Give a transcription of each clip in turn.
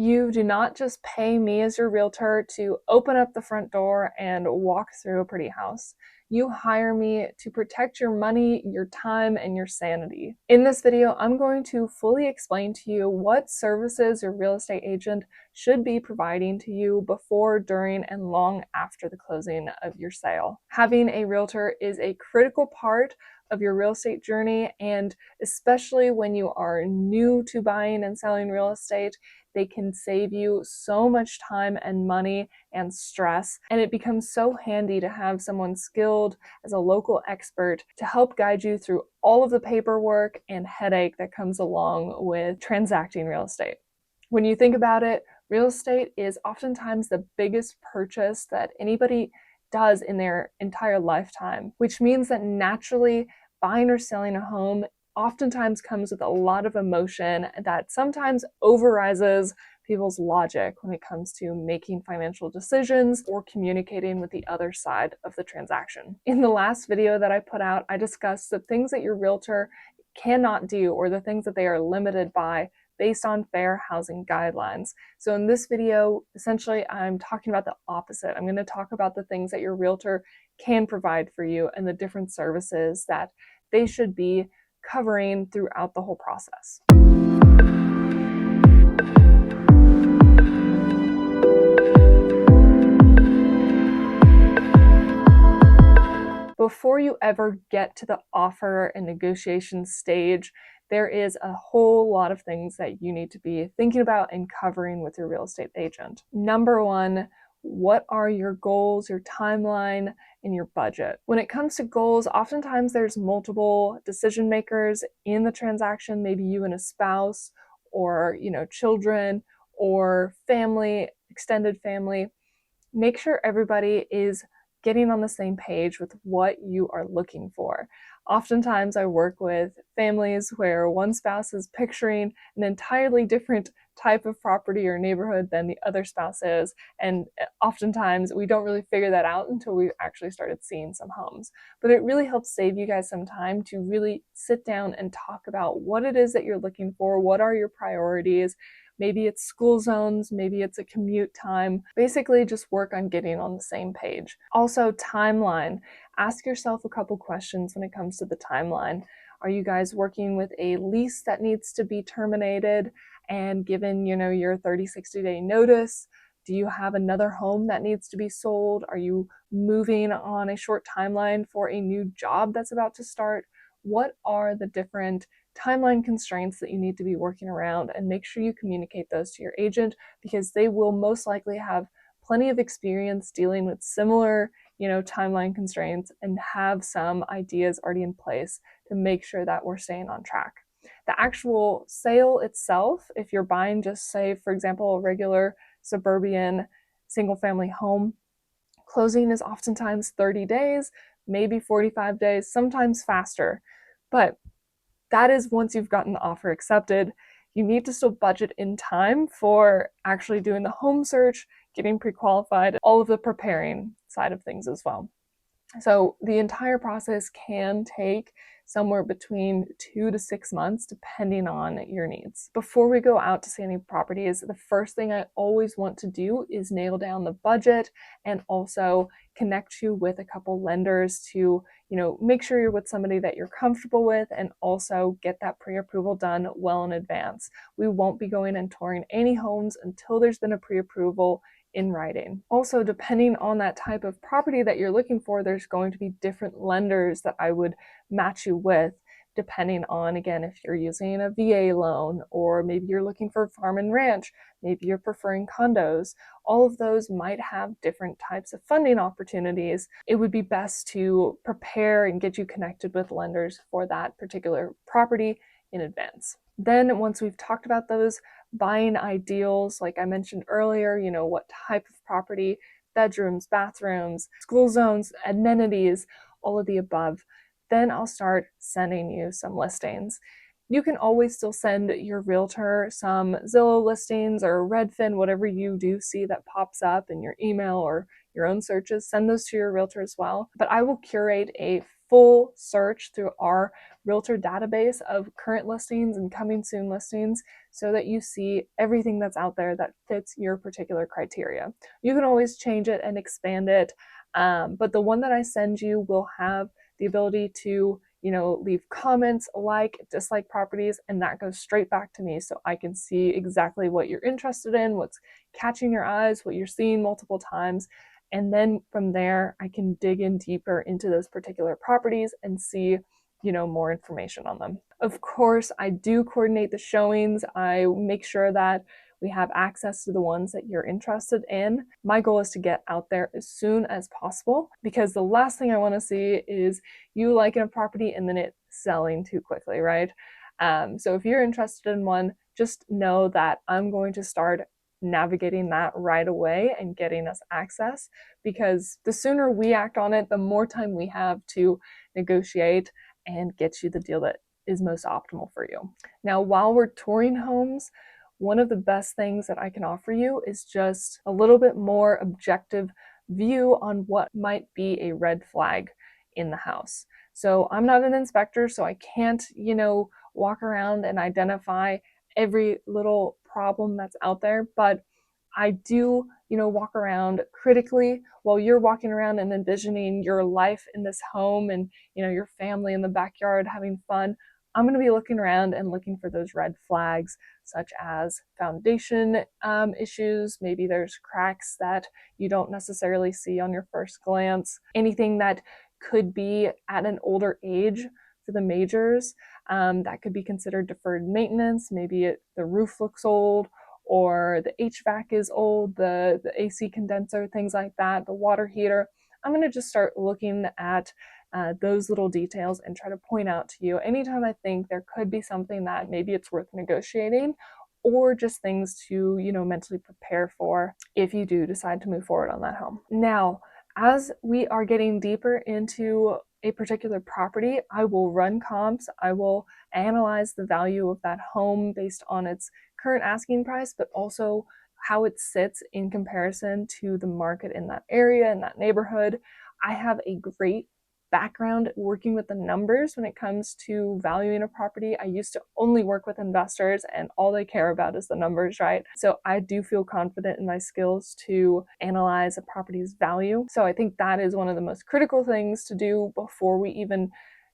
You do not just pay me as your realtor to open up the front door and walk through a pretty house. You hire me to protect your money, your time, and your sanity. In this video, I'm going to fully explain to you what services your real estate agent should be providing to you before, during, and long after the closing of your sale. Having a realtor is a critical part of your real estate journey, and especially when you are new to buying and selling real estate, they can save you so much time and money and stress, and it becomes so handy to have someone skilled as a local expert to help guide you through all of the paperwork and headache that comes along with transacting real estate. When you think about it, real estate is oftentimes the biggest purchase that anybody does in their entire lifetime, which means that naturally buying or selling a home oftentimes comes with a lot of emotion that sometimes overrides people's logic when it comes to making financial decisions or communicating with the other side of the transaction. In the last video that I put out, I discussed the things that your realtor cannot do, or the things that they are limited by based on fair housing guidelines. So in this video, essentially, I'm talking about the opposite. I'm going to talk about the things that your realtor can provide for you and the different services that they should be covering throughout the whole process. Before you ever get to the offer and negotiation stage, there is a whole lot of things that you need to be thinking about and covering with your real estate agent. Number one, what are your goals, your timeline, and your budget? When it comes to goals, oftentimes there's multiple decision makers in the transaction, maybe you and a spouse, or children, or family, extended family. Make sure everybody is getting on the same page with what you are looking for. Oftentimes I work with families where one spouse is picturing an entirely different type of property or neighborhood than the other spouse is, and oftentimes we don't really figure that out until we've actually started seeing some homes. But it really helps save you guys some time to really sit down and talk about what it is that you're looking for, what are your priorities. Maybe it's school zones, maybe it's a commute time. Basically, just work on getting on the same page. Also, timeline. Ask yourself a couple questions when it comes to the timeline. Are you guys working with a lease that needs to be terminated and given, your 30, 60-day notice? Do you have another home that needs to be sold? Are you moving on a short timeline for a new job that's about to start? What are the different timeline constraints that you need to be working around? And make sure you communicate those to your agent, because they will most likely have plenty of experience dealing with similar, timeline constraints and have some ideas already in place to make sure that we're staying on track. The actual sale itself, if you're buying just, say, for example, a regular suburban single-family home, closing is oftentimes 30 days, maybe 45 days, sometimes faster. But that is once you've gotten the offer accepted. You need to still budget in time for actually doing the home search, getting pre-qualified, all of the preparing side of things as well. So the entire process can take somewhere between 2 to 6 months, depending on your needs. Before we go out to see any properties, the first thing I always want to do is nail down the budget and also connect you with a couple lenders to, make sure you're with somebody that you're comfortable with, and also get that pre-approval done well in advance. We won't be going and touring any homes until there's been a pre-approval in writing. Also, depending on that type of property that you're looking for, there's going to be different lenders that I would match you with, depending on, again, if you're using a VA loan, or maybe you're looking for farm and ranch, maybe you're preferring condos. All of those might have different types of funding opportunities. It would be best to prepare and get you connected with lenders for that particular property in advance. Then once we've talked about those buying ideals, like I mentioned earlier, what type of property, bedrooms, bathrooms, school zones, amenities, all of the above, then I'll start sending you some listings. You can always still send your realtor some Zillow listings or Redfin, whatever you do see that pops up in your email or your own searches. Send those to your realtor as well. But I will curate a full search through our Realtor database of current listings and coming soon listings so that you see everything that's out there that fits your particular criteria. You can always change it and expand it, but the one that I send you will have the ability to leave comments, like, dislike properties, and that goes straight back to me so I can see exactly what you're interested in, what's catching your eyes, what you're seeing multiple times. And then from there, I can dig in deeper into those particular properties and see, more information on them. Of course, I do coordinate the showings. I make sure that we have access to the ones that you're interested in. My goal is to get out there as soon as possible, because the last thing I want to see is you liking a property and then it selling too quickly, right? So if you're interested in one, just know that I'm going to start navigating that right away and getting us access, because the sooner we act on it, the more time we have to negotiate and get you the deal that is most optimal for you. Now, while we're touring homes, one of the best things that I can offer you is just a little bit more objective view on what might be a red flag in the house. So I'm not an inspector, so I can't, walk around and identify every little problem that's out there, but I do, walk around critically while you're walking around and envisioning your life in this home and, your family in the backyard having fun. I'm going to be looking around and looking for those red flags, such as foundation issues. Maybe there's cracks that you don't necessarily see on your first glance. Anything that could be at an older age for the majors, that could be considered deferred maintenance. Maybe the roof looks old, or the HVAC is old, the AC condenser, things like that, the water heater. I'm going to just start looking at those little details and try to point out to you anytime I think there could be something that maybe it's worth negotiating, or just things to, mentally prepare for if you do decide to move forward on that home. Now, as we are getting deeper into a particular property, I will run comps. I will analyze the value of that home based on its current asking price, but also how it sits in comparison to the market in that area, in that neighborhood. I have a great background working with the numbers when it comes to valuing a property. I used to only work with investors and all they care about is the numbers, right? So I do feel confident in my skills to analyze a property's value. So I think that is one of the most critical things to do before we even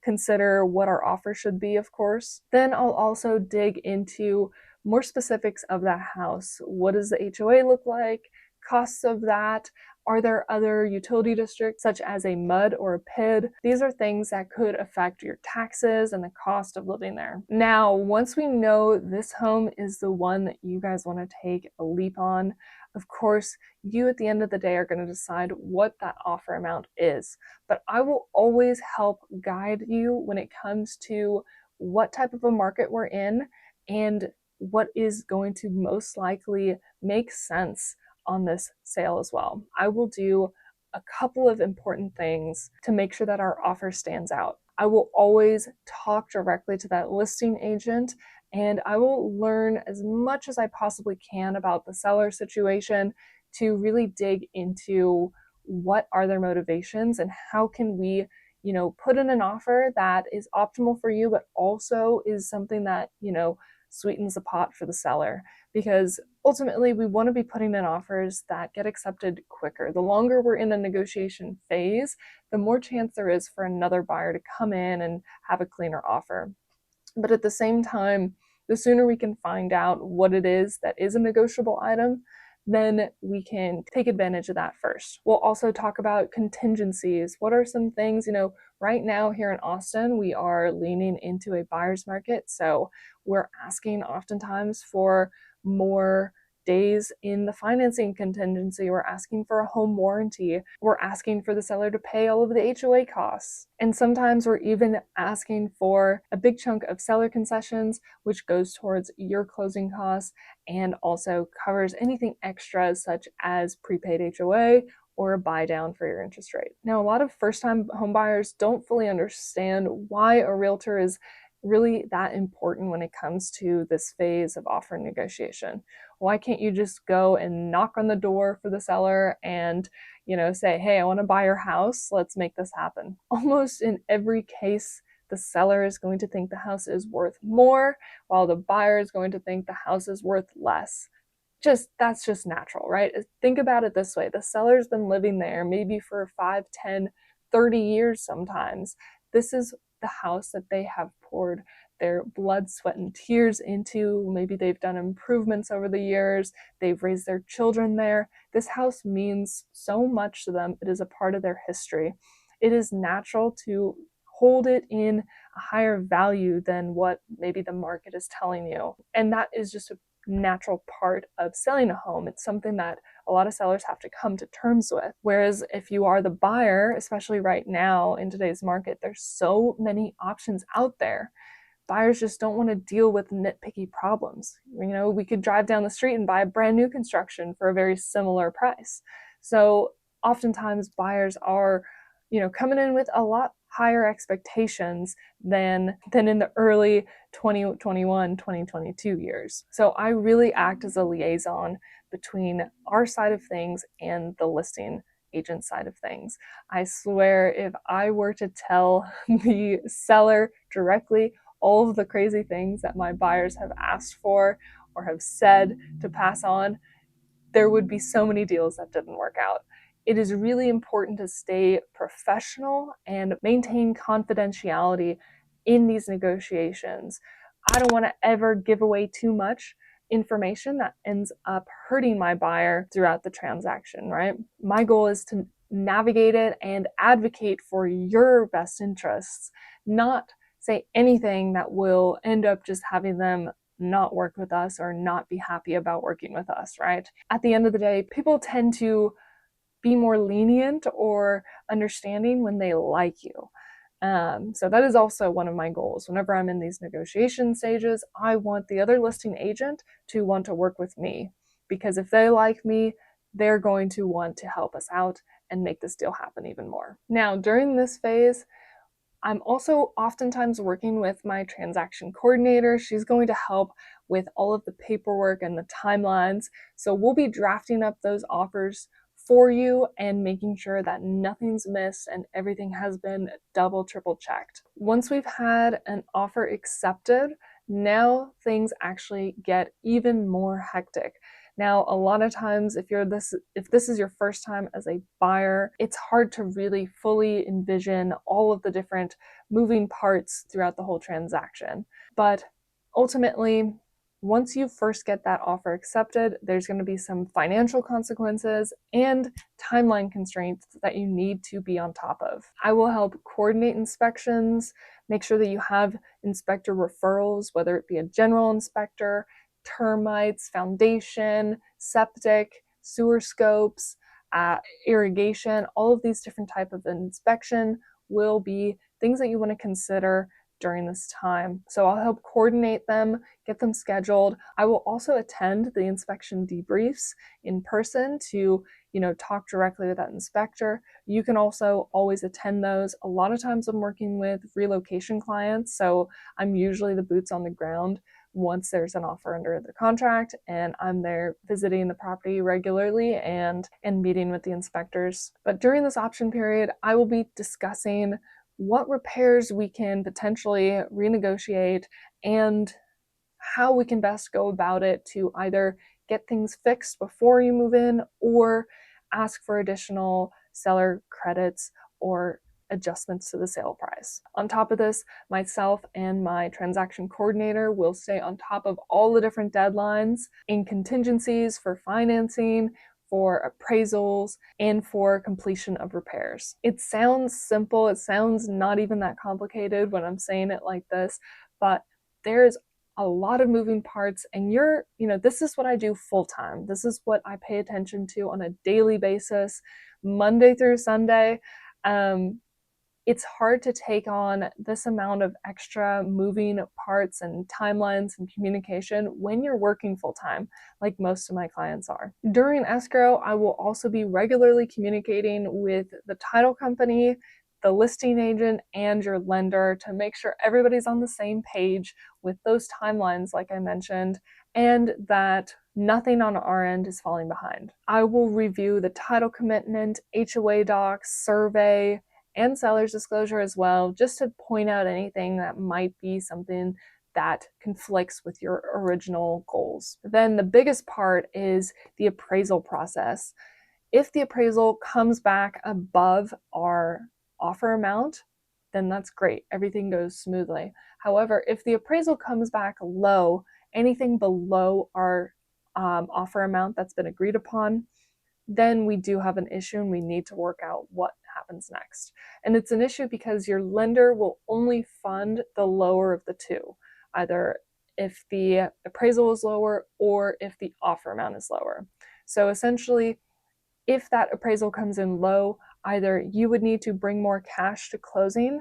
consider what our offer should be, of course. Then I'll also dig into more specifics of that house. What does the HOA look like? Costs of that. Are there other utility districts such as a MUD or a PID? These are things that could affect your taxes and the cost of living there. Now, once we know this home is the one that you guys want to take a leap on, of course, you at the end of the day are going to decide what that offer amount is. But I will always help guide you when it comes to what type of a market we're in and what is going to most likely make sense on this sale as well. I will do a couple of important things to make sure that our offer stands out. I will always talk directly to that listing agent, and I will learn as much as I possibly can about the seller situation to really dig into what are their motivations and how can we, put in an offer that is optimal for you, but also is something that, sweetens the pot for the seller, because ultimately we want to be putting in offers that get accepted quicker. The longer we're in a negotiation phase, the more chance there is for another buyer to come in and have a cleaner offer. But at the same time, the sooner we can find out what it is that is a negotiable item, then we can take advantage of that first. We'll also talk about contingencies. What are some things, right now here in Austin, we are leaning into a buyer's market. So we're asking oftentimes for more days in the financing contingency. We're asking for a home warranty. We're asking for the seller to pay all of the HOA costs. And sometimes we're even asking for a big chunk of seller concessions, which goes towards your closing costs and also covers anything extra such as prepaid HOA or a buy down for your interest rate. Now, a lot of first-time home buyers don't fully understand why a realtor is really that important when it comes to this phase of offer negotiation. Why can't you just go and knock on the door for the seller and, say, hey, I want to buy your house. Let's make this happen. Almost in every case, the seller is going to think the house is worth more, while the buyer is going to think the house is worth less. That's just natural, right? Think about it this way. The seller's been living there maybe for 5, 10, 30 years sometimes. This is the house that they have poured their blood, sweat, and tears into. Maybe they've done improvements over the years. They've raised their children there. This house means so much to them. It is a part of their history. It is natural to hold it in a higher value than what maybe the market is telling you. And that is just a natural part of selling a home. It's something that a lot of sellers have to come to terms with. Whereas if you are the buyer, especially right now in today's market, there's so many options out there. Buyers just don't want to deal with nitpicky problems. We could drive down the street and buy a brand new construction for a very similar price. So oftentimes buyers are, coming in with a lot higher expectations than in the early 2021, 2022 years. So I really act as a liaison between our side of things and the listing agent side of things. I swear, if I were to tell the seller directly all of the crazy things that my buyers have asked for or have said to pass on, there would be so many deals that didn't work out. It is really important to stay professional and maintain confidentiality in these negotiations. I don't want to ever give away too much information that ends up hurting my buyer throughout the transaction, right? My goal is to navigate it and advocate for your best interests, not say anything that will end up just having them not work with us or not be happy about working with us, right? At the end of the day, people tend to be more lenient or understanding when they like you. So that is also one of my goals. Whenever I'm in these negotiation stages, I want the other listing agent to want to work with me, because if they like me, they're going to want to help us out and make this deal happen even more. Now, during this phase, I'm also oftentimes working with my transaction coordinator. She's going to help with all of the paperwork and the timelines. So we'll be drafting up those offers for you and making sure that nothing's missed and everything has been double, triple checked. Once we've had an offer accepted, now things actually get even more hectic. Now, a lot of times, if this is your first time as a buyer, it's hard to really fully envision all of the different moving parts throughout the whole transaction. But ultimately, once you first get that offer accepted, there's going to be some financial consequences and timeline constraints that you need to be on top of. I will help coordinate inspections, make sure that you have inspector referrals, whether it be a general inspector, termites, foundation, septic, sewer scopes, irrigation. All of these different types of inspection will be things that you want to consider during this time. So I'll help coordinate them, get them scheduled. I will also attend the inspection debriefs in person to, talk directly with that inspector. You can also always attend those. A lot of times I'm working with relocation clients, so I'm usually the boots on the ground once there's an offer under the contract, and I'm there visiting the property regularly and meeting with the inspectors. But during this option period, I will be discussing what repairs we can potentially renegotiate and how we can best go about it to either get things fixed before you move in or ask for additional seller credits or adjustments to the sale price. On top of this, myself and my transaction coordinator will stay on top of all the different deadlines and contingencies for financing, for appraisals, and for completion of repairs. It sounds simple, it sounds not even that complicated when I'm saying it like this, but there's a lot of moving parts, and this is what I do full time. This is what I pay attention to on a daily basis, Monday through Sunday. It's hard to take on this amount of extra moving parts and timelines and communication when you're working full time, like most of my clients are. During escrow, I will also be regularly communicating with the title company, the listing agent, and your lender to make sure everybody's on the same page with those timelines, like I mentioned, and that nothing on our end is falling behind. I will review the title commitment, HOA docs, survey, and seller's disclosure as well, just to point out anything that might be something that conflicts with your original goals. Then the biggest part is the appraisal process. If the appraisal comes back above our offer amount, then that's great. Everything goes smoothly. However, if the appraisal comes back low, anything below our offer amount that's been agreed upon, then we do have an issue and we need to work out what happens next. And it's an issue because your lender will only fund the lower of the two, either if the appraisal is lower or if the offer amount is lower. So essentially, if that appraisal comes in low, either you would need to bring more cash to closing,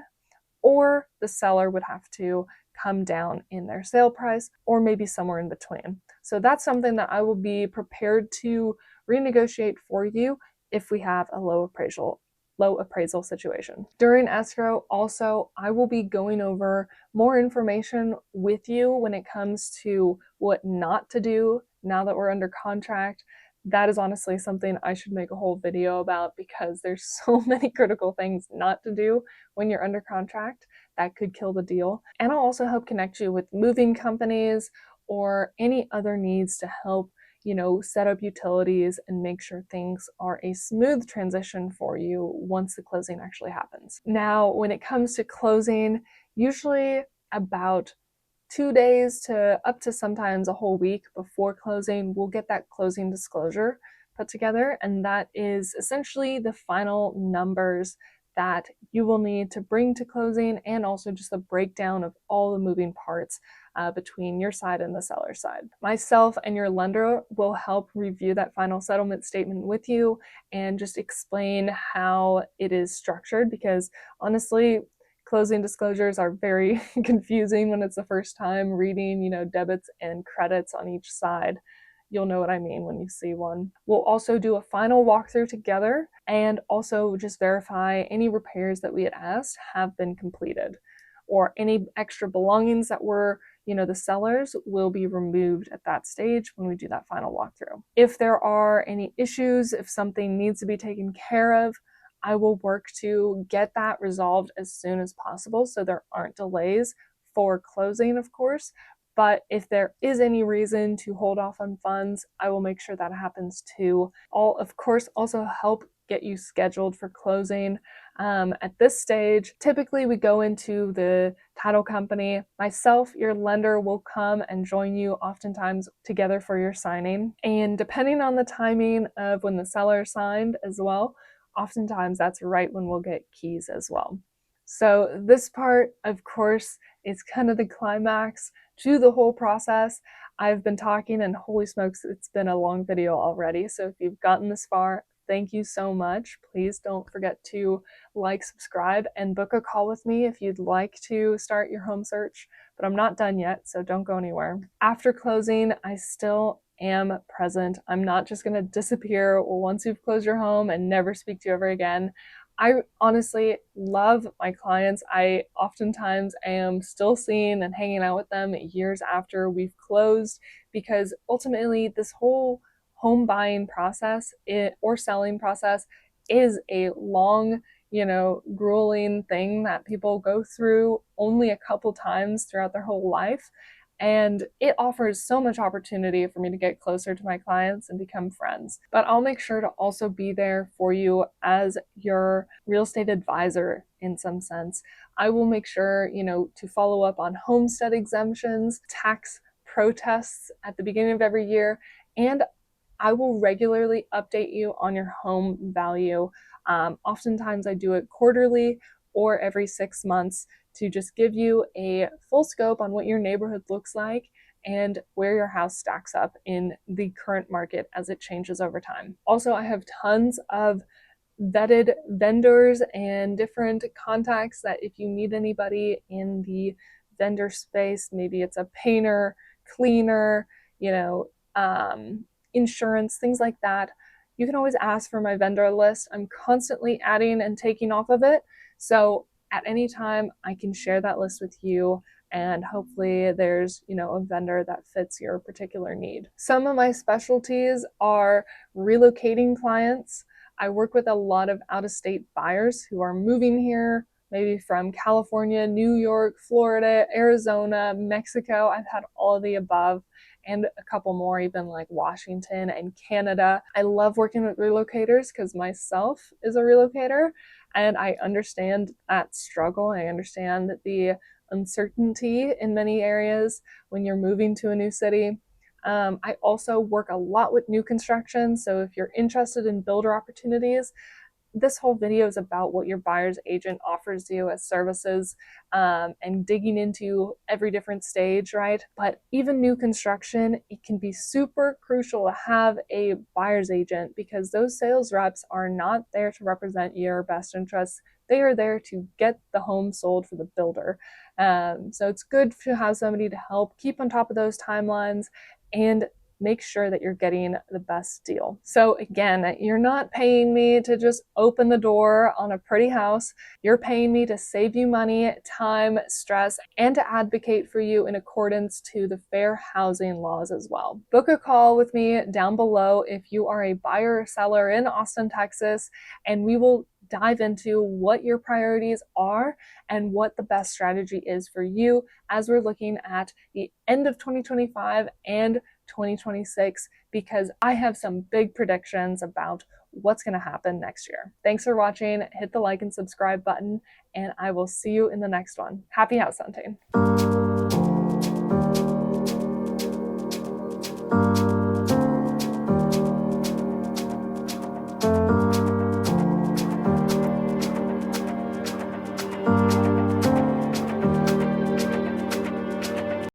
or the seller would have to come down in their sale price, or maybe somewhere in between. So that's something that I will be prepared to renegotiate for you if we have a low appraisal situation. During escrow, also, I will be going over more information with you when it comes to what not to do now that we're under contract. That is honestly something I should make a whole video about, because there's so many critical things not to do when you're under contract that could kill the deal. And I'll also help connect you with moving companies or any other needs to help, set up utilities and make sure things are a smooth transition for you once the closing actually happens. Now, when it comes to closing, usually about 2 days to up to sometimes a whole week before closing, we'll get that closing disclosure put together, and that is essentially the final numbers that you will need to bring to closing, and also just a breakdown of all the moving parts between your side and the seller side. Myself and your lender will help review that final settlement statement with you and just explain how it is structured, because honestly, closing disclosures are very confusing when it's the first time reading, debits and credits on each side. You'll know what I mean when you see one. We'll also do a final walkthrough together and also just verify any repairs that we had asked have been completed, or any extra belongings that were, the sellers will be removed at that stage when we do that final walkthrough. If there are any issues, if something needs to be taken care of, I will work to get that resolved as soon as possible so there aren't delays for closing, of course. But if there is any reason to hold off on funds, I will make sure that happens too. I'll, of course, also help get you scheduled for closing. At this stage, typically we go into the title company. Myself, your lender, will come and join you oftentimes together for your signing. And depending on the timing of when the seller signed as well, oftentimes that's right when we'll get keys as well. So this part, of course, is kind of the climax to the whole process. I've been talking, and holy smokes, it's been a long video already. So if you've gotten this far, thank you so much. Please don't forget to like, subscribe, and book a call with me if you'd like to start your home search. But I'm not done yet, so don't go anywhere. After closing, I still am present. I'm not just going to disappear once you've closed your home and never speak to you ever again. I honestly love my clients. I oftentimes am still seeing and hanging out with them years after we've closed, because ultimately this whole home buying process or selling process is a long, grueling thing that people go through only a couple times throughout their whole life. And it offers so much opportunity for me to get closer to my clients and become friends. But I'll make sure to also be there for you as your real estate advisor in some sense. I will make sure, to follow up on homestead exemptions, tax protests at the beginning of every year, and I will regularly update you on your home value. Oftentimes I do it quarterly or every 6 months to just give you a full scope on what your neighborhood looks like and where your house stacks up in the current market as it changes over time. Also, I have tons of vetted vendors and different contacts that if you need anybody in the vendor space, maybe it's a painter, cleaner, insurance, things like that, you can always ask for my vendor list. I'm constantly adding and taking off of it. So at any time, I can share that list with you and hopefully there's, a vendor that fits your particular need. Some of my specialties are relocating clients. I work with a lot of out-of-state buyers who are moving here, maybe from California, New York, Florida, Arizona, Mexico. I've had all of the above and a couple more, even like Washington and Canada. I love working with relocators because myself is a relocator and I understand that struggle. I understand the uncertainty in many areas when you're moving to a new city. I also work a lot with new construction, so if you're interested in builder opportunities, this whole video is about what your buyer's agent offers you as services, and digging into every different stage, right? But even new construction, it can be super crucial to have a buyer's agent because those sales reps are not there to represent your best interests. They are there to get the home sold for the builder. So it's good to have somebody to help keep on top of those timelines and make sure that you're getting the best deal. So again, you're not paying me to just open the door on a pretty house. You're paying me to save you money, time, stress, and to advocate for you in accordance to the fair housing laws as well. Book a call with me down below if you are a buyer or seller in Austin, Texas, and we will dive into what your priorities are and what the best strategy is for you as we're looking at the end of 2025 and 2026, because I have some big predictions about what's going to happen next year. Thanks for watching. Hit the like and subscribe button, and I will see you in the next one. Happy house hunting.